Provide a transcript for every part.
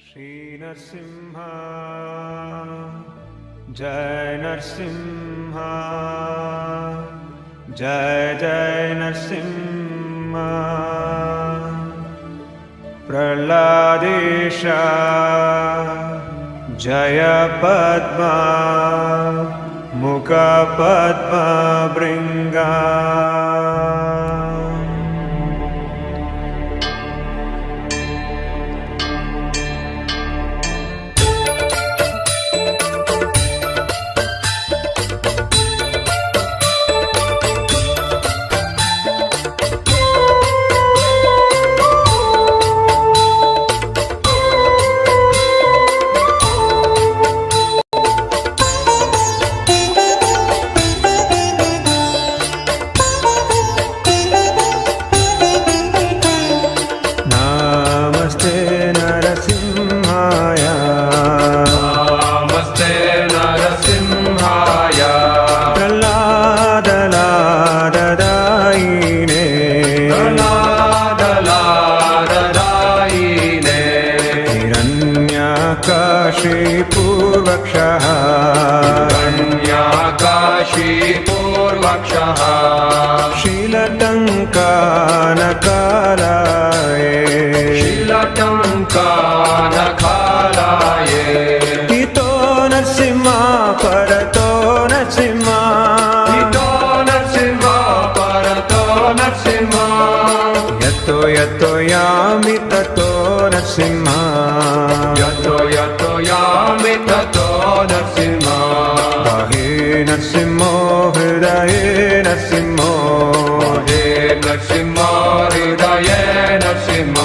श्री नरसिंह जय नरसिंह जय जय नरसिंह प्रह्लादेश जय पद्मा मुख पद्मा भृंगा पूर्वक्षः कन्याकाशीपूर्वक्षः शीलटङ्कानकालाय हितो नरसिंह परतो नरसिंह हितो नरसिंह परतो नरसिंह यतो यतो यामि ततो नरसिंह यतो यतो यामि ततो नरसिंह हे नरसिंहो हृदये नरसिंहो हे नरसिंह हृदये नरसिंह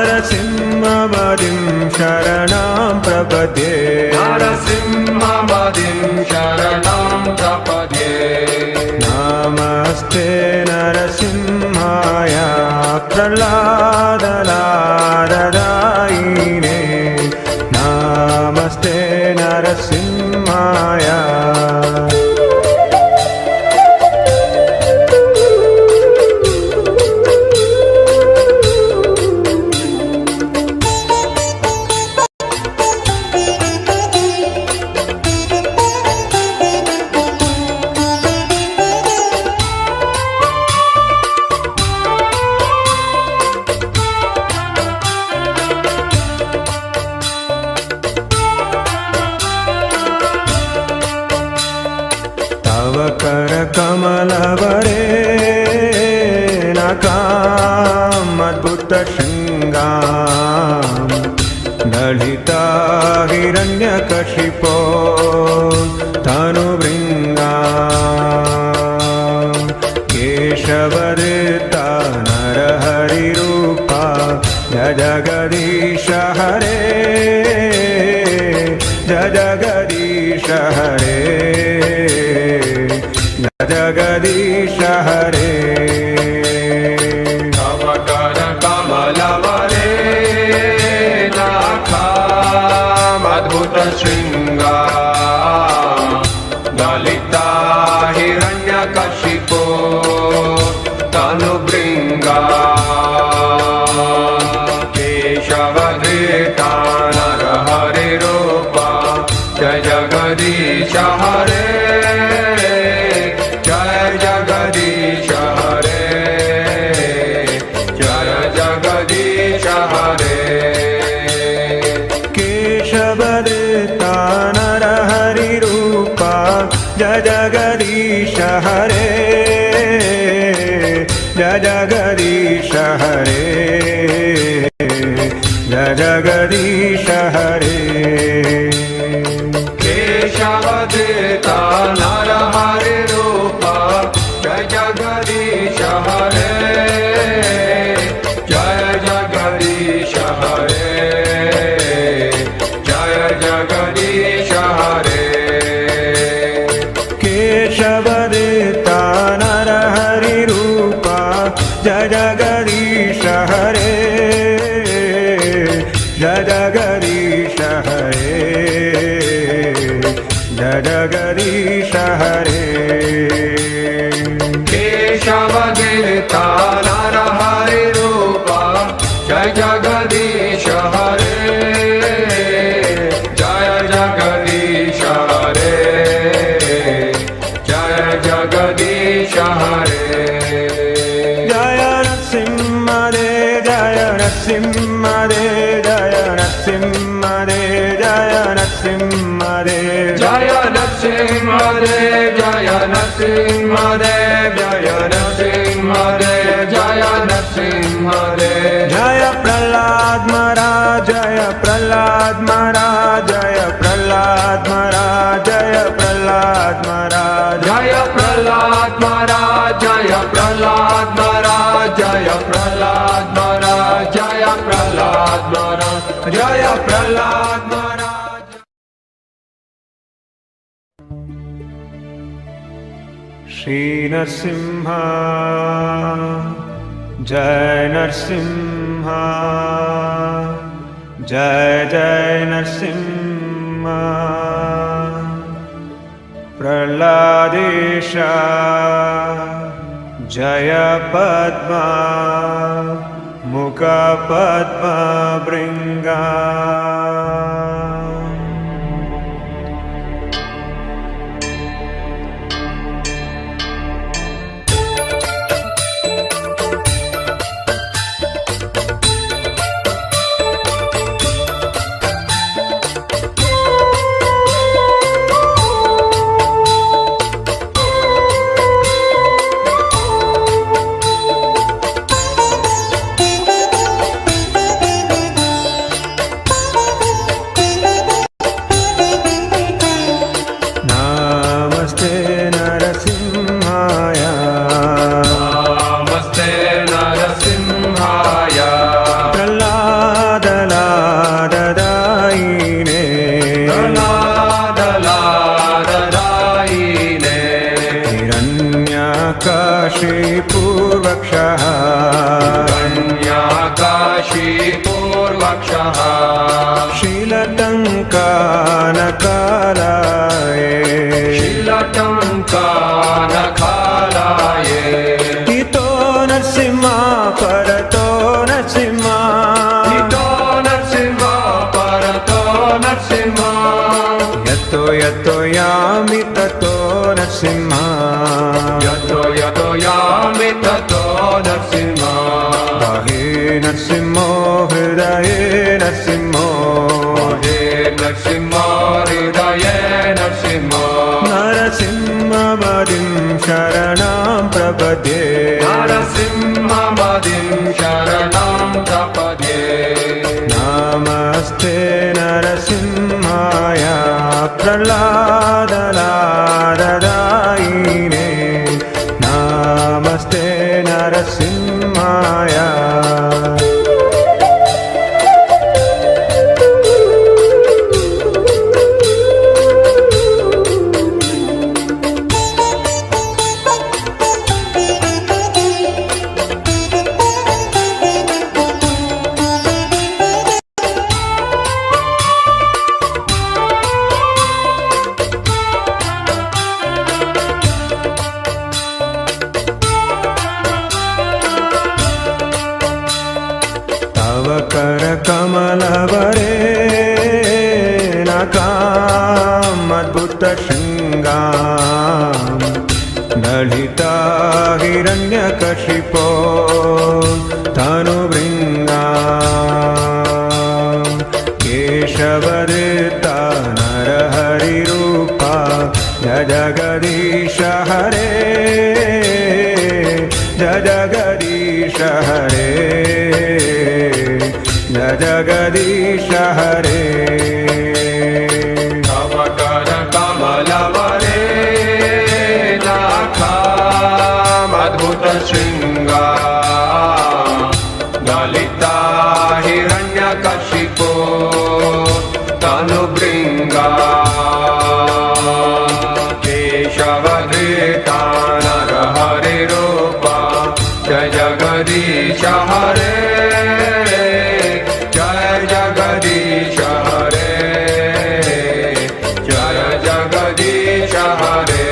नरसिंहमदिं शरणं प्रपद्ये नरसिंहमदिं शरणं प्रपद्ये नमस्ते नरसिंहाय प्रह्लादनारदायिने नमस्ते नरसिंहाय कमलवरे नकामद्भुतशृङ्गां दलिता हिरण्यकशिपो तनुभृङ्गा केशवदत्ता नरहरिरूपा जगदीश हरे जगदीश हरे जगदीश हरे तव कर कमलवरे नाकामद्भुतशृङ्गा ललिता हिरण्यकशिपो तनुभृङ्गा केशवधृता नरहरिरूपा जय जगदीश हरे जगदीश हरे जय जगदीश हरे केशवदत्ता नरहरिरूपा जय जगदीश हरे जय जगदीश हरे जय जगदीश हरे केशवदत्ता नरहरिरूपा जय जगदीश हरे जय जगदीश हरे जय जगदीश हरे केशवदत्ता नरहरिरूपा जय जगदीश हरे जय जगदीश हरे जय जगदीश हरे केशवदत्ता नरहरिरूपा जय जगदीश हरे Narasimhadev Jaya Narasimhadev Jaya Narasimhadev Jaya Narasimhadev Jaya Narasimhadev Jaya Narasimhadev Jaya Narasimhadev Jaya Prahlad Maharaj Jaya Prahlad Maharaj Jaya Prahlad Maharaj Jaya Prahlad Maharaj Jaya Prahlad Maharaj Jaya Prahlad Maharaj Jaya Prahlad Maharaj Jaya Prahlad Maharaj Jaya Prahlad Maharaj Shri Narasimha Jai Narasimha Jai Jai Narasimha Prahladesha Jaya Padma Mukha Padma Bringa पूर्वक्षः कन्याकाशी पूर्वक्षः शीलटङ्कानकालाये शीलटङ्कानकालाये हितो नरसिंहा परतो नरसिंहा हितो नरसिंहा परतो नरसिंहा यतो यतो यामि ततो नरसिंहा यतो यतो यामि ततो नरसिंहा बाहे नरसिंहो हृदये नरसिंहो हे नरसिंहा हृदये नरसिंहा नरसिंहमदिं शरणं प्रपद्ये नरसिंहमदिं शरणं प्रपद्ये नमस्ते नरसिंहाय प्रह्लादलाददायिने नमस्ते नरसिंहाय करकमलवरे नकामद्भुतशृङ्गां दलिता हिरण्यकशिपो तनुभृङ्गा केशवदत्ता नरहरिरूपा जगदीश हरे जगदीश हरे जगदीश हरे तव कर कमलवरे नाकामद्भुत शृङ्गा ललिता हिरण्यकशिपो तनुभृङ्गा केशवधृता नरहरिरूपा जय जगदीश हरे जगदीश हरे जय जगदीश हरे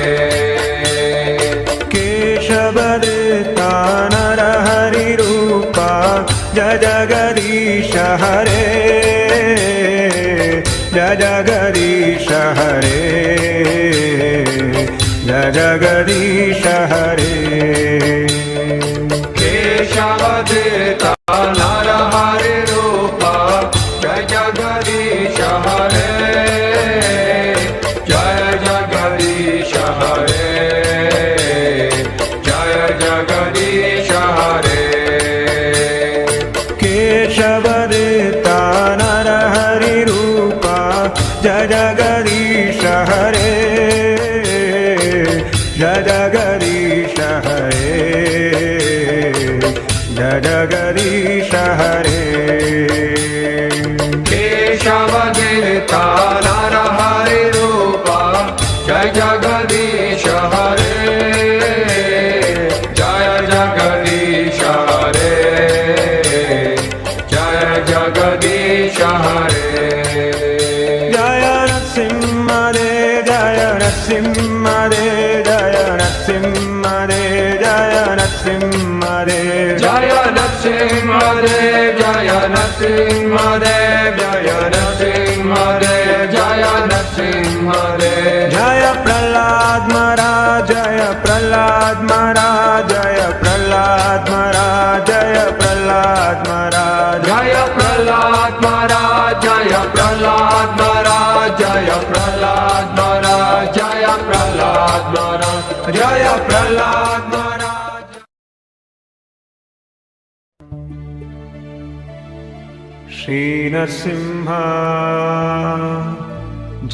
केशवदत्ता नरहरिरूपा जय जगदीश हरे जय जगदीश हरे जय जगदीश हरे केशवदत्ता नरहरि जगदीश हरे जय नरसिंहदेव जय नरसिंहदेव जय नरसिंहदेव जय नरसिंहदेव जय नरसिंहदेव जय नरसिंहदेव जय नरसिंहदेव जय नरसिंहदेव जय प्रहलाद महाराज जय प्रहलाद महाराज जय प्रहलाद महाराज जय प्रहलाद महाराज जय प्रहलाद महाराज जय प्रहलाद महाराज जय प्रहलाद महाराज जय प्रहलाद महाराज जय प्रहलाद महाराज श्री नरसिंह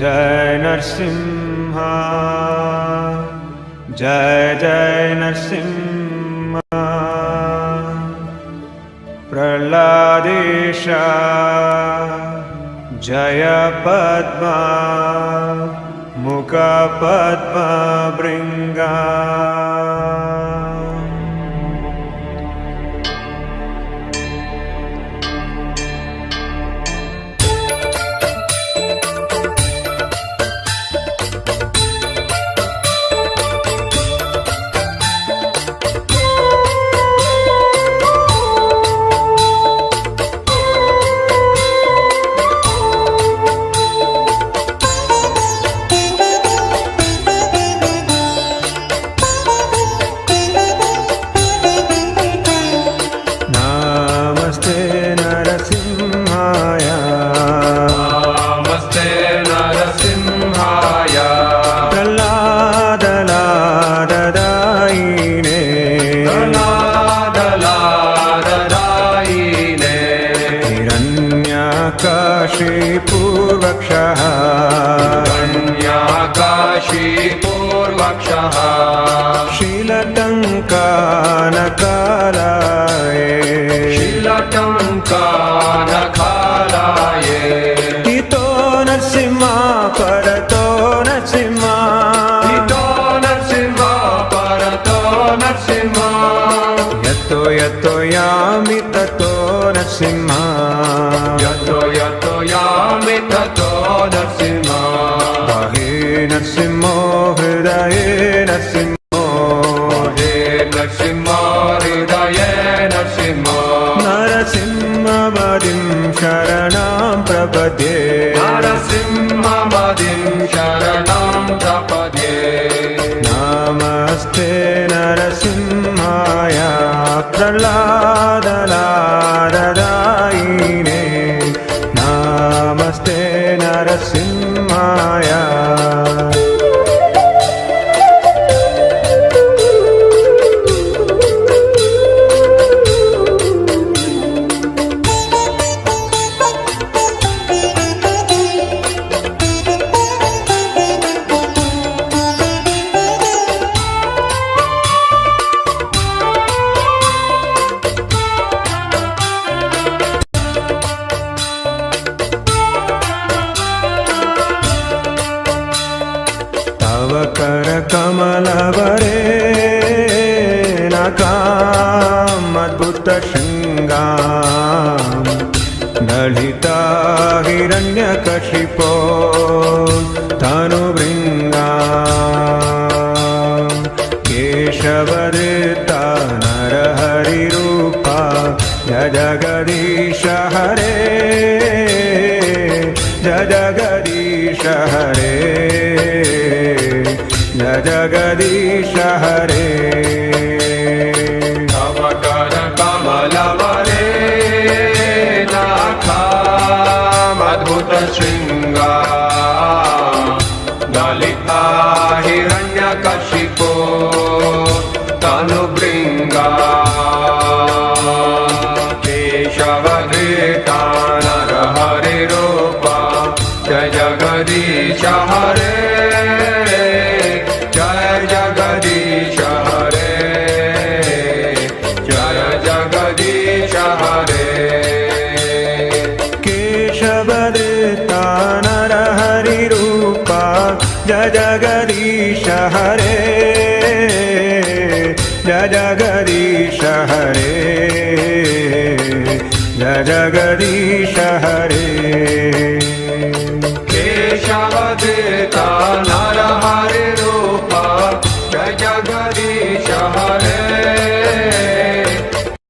जय नरसिंह जय जय नरसिंह प्रहलादेश जय पद्मा मुख पद्म भृंगा पूर्वक्षः कन्याकाशीपूर्वक्षः शीलटङ्कानकालाये शीलटङ्कानकालाये हितो नरसिंह परतो नरसिंह हितो नरसिंह परतो नरसिंह यतो यतो यामि ततो नरसिंह यतो यतो यामि ततो नरसिंह बाहे नरसिंहो हृदये नरसिंहो हे नरसिंह हृदये नरसिंह नरसिंहमदिं शरणं प्रपद्ये नरसिंहमदिं शरणं प्रपद्ये नमस्ते नरसिंहाय प्रह्लादलाददायिने नमस्ते नरसिंहाय कमलवरे नकामद्भुतशृङ्गां दलिता हिरण्यकशिपो तनुभृङ्गा केशवदत्ता नरहरिरूपा जय जगदीश हरे जय जगदीश हरे जय जगदीश हरे तव कर कमलवरे नाखामद्भुत शृङ्गा दलिता हिरण्यकशिपो तनुभृङ्गा केशवधृता नरहरिरूपा जय जगदीश हरे जय जगदीश हरे जय जगदीश हरे केशवदत्ता नरहरिरूपा जय जगदीश हरे जय जगदीश हरे जय जगदीश हरे केशवदेता नरहरि रूप जय जगदीश हरे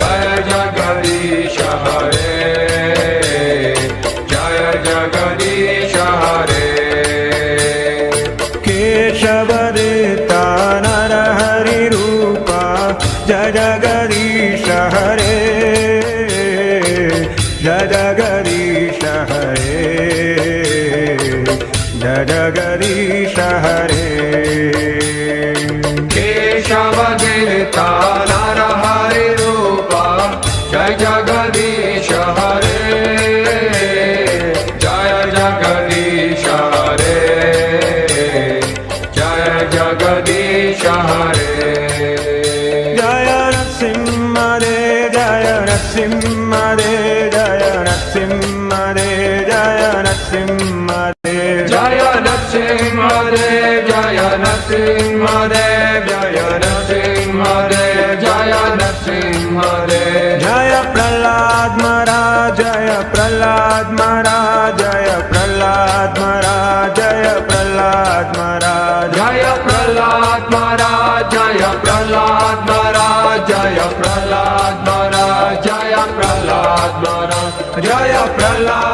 जय जगदीश हरे जय जगदीश हरे केशवदेता नरहरि रूप जय जगदीश हरे जय जगदीश हरे जय जगदीश हरे केशवदेता नरहरि रूप जय जगदीश हरे जय जगदीश हरे जय जगदीश हरे जय नरसिंहदेव जय नरसिंहदेव जय नरसिंहदेव जय नरसिंहदेव जय नरसिंहदेव जय नरसिंहदेव जय नरसिंहदेव जय नरसिंहदेव जय प्रहलाद महाराज जय प्रहलाद महाराज जय प्रहलाद महाराज जय प्रहलाद महाराज जय प्रहलाद महाराज जय प्रहलाद महाराज जय प्रहलाद महाराज जय प्रहलाद महाराज जय प्रहलाद